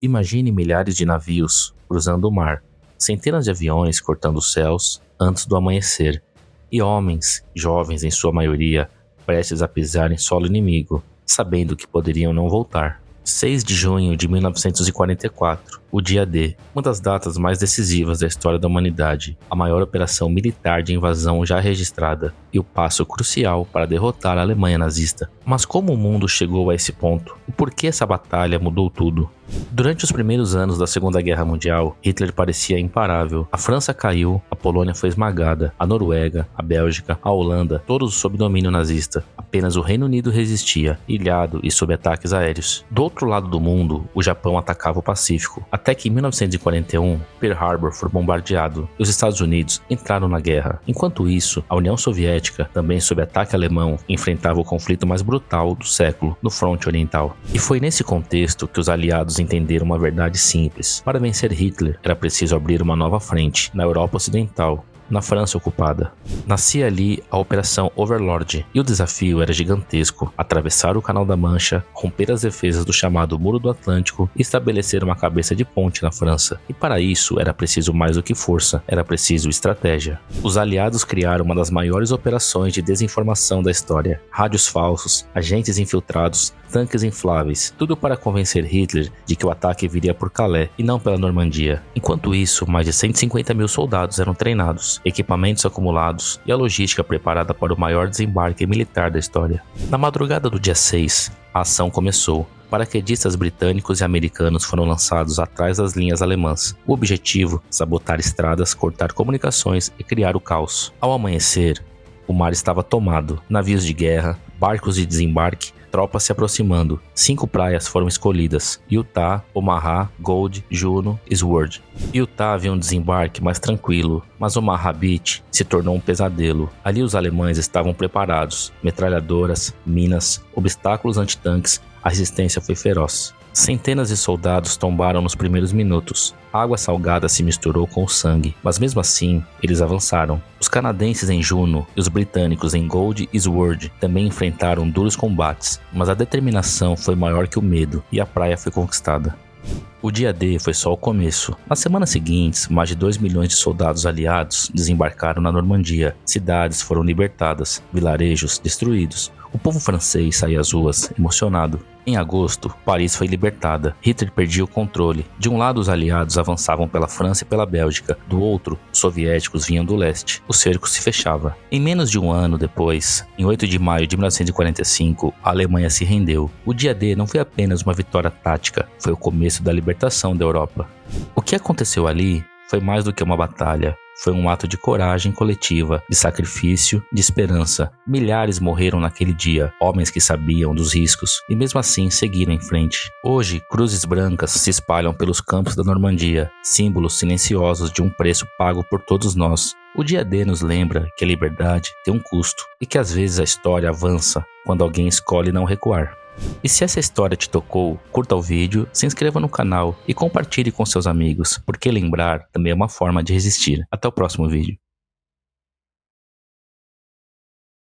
Imagine milhares de navios cruzando o mar, centenas de aviões cortando os céus antes do amanhecer, e homens, jovens em sua maioria, prestes a pisar em solo inimigo, sabendo que poderiam não voltar. 6 de junho de 1944, o dia D, uma das datas mais decisivas da história da humanidade, a maior operação militar de invasão já registrada e o passo crucial para derrotar a Alemanha nazista. Mas como o mundo chegou a esse ponto? E por que essa batalha mudou tudo? Durante os primeiros anos da Segunda Guerra Mundial, Hitler parecia imparável. A França caiu, a Polônia foi esmagada, a Noruega, a Bélgica, a Holanda, todos sob domínio nazista. Apenas o Reino Unido resistia, ilhado e sob ataques aéreos. Do outro lado do mundo, o Japão atacava o Pacífico, até que em 1941, Pearl Harbor foi bombardeado e os Estados Unidos entraram na guerra. Enquanto isso, a União Soviética, também sob ataque alemão, enfrentava o conflito mais brutal do século no fronte oriental. E foi nesse contexto que os aliados entenderam uma verdade simples. Para vencer Hitler, era preciso abrir uma nova frente na Europa Ocidental, na França ocupada. Nascia ali a Operação Overlord, e o desafio era gigantesco: atravessar o Canal da Mancha, romper as defesas do chamado Muro do Atlântico e estabelecer uma cabeça de ponte na França. E para isso era preciso mais do que força, era preciso estratégia. Os aliados criaram uma das maiores operações de desinformação da história: rádios falsos, agentes infiltrados, tanques infláveis, tudo para convencer Hitler de que o ataque viria por Calais e não pela Normandia. Enquanto isso, mais de 150 mil soldados eram treinados, equipamentos acumulados e a logística preparada para o maior desembarque militar da história. Na madrugada do dia 6, a ação começou. Paraquedistas britânicos e americanos foram lançados atrás das linhas alemãs. O objetivo: sabotar estradas, cortar comunicações e criar o caos. Ao amanhecer, o mar estava tomado. Navios de guerra, barcos de desembarque, tropas se aproximando. 5 praias foram escolhidas: Utah, Omaha, Gold, Juno e Sword. Utah havia um desembarque mais tranquilo, mas Omaha Beach se tornou um pesadelo. Ali os alemães estavam preparados: metralhadoras, minas, obstáculos antitanques. A resistência foi feroz. Centenas de soldados tombaram nos primeiros minutos. A água salgada se misturou com o sangue, mas mesmo assim, eles avançaram. Os canadenses em Juno e os britânicos em Gold e Sword também enfrentaram duros combates, mas a determinação foi maior que o medo e a praia foi conquistada. O dia D foi só o começo. Nas semanas seguintes, mais de 2 milhões de soldados aliados desembarcaram na Normandia. Cidades foram libertadas, vilarejos destruídos. O povo francês saía às ruas, emocionado. Em agosto, Paris foi libertada. Hitler perdia o controle. De um lado, os aliados avançavam pela França e pela Bélgica. Do outro, os soviéticos vinham do leste. O cerco se fechava. Em menos de um ano depois, em 8 de maio de 1945, a Alemanha se rendeu. O dia D não foi apenas uma vitória tática, foi o começo da libertação da Europa. O que aconteceu ali foi mais do que uma batalha. Foi um ato de coragem coletiva, de sacrifício, de esperança. Milhares morreram naquele dia, homens que sabiam dos riscos e mesmo assim seguiram em frente. Hoje, cruzes brancas se espalham pelos campos da Normandia, símbolos silenciosos de um preço pago por todos nós. O dia D nos lembra que a liberdade tem um custo e que às vezes a história avança quando alguém escolhe não recuar. E se essa história te tocou, curta o vídeo, se inscreva no canal e compartilhe com seus amigos, porque lembrar também é uma forma de resistir. Até o próximo vídeo.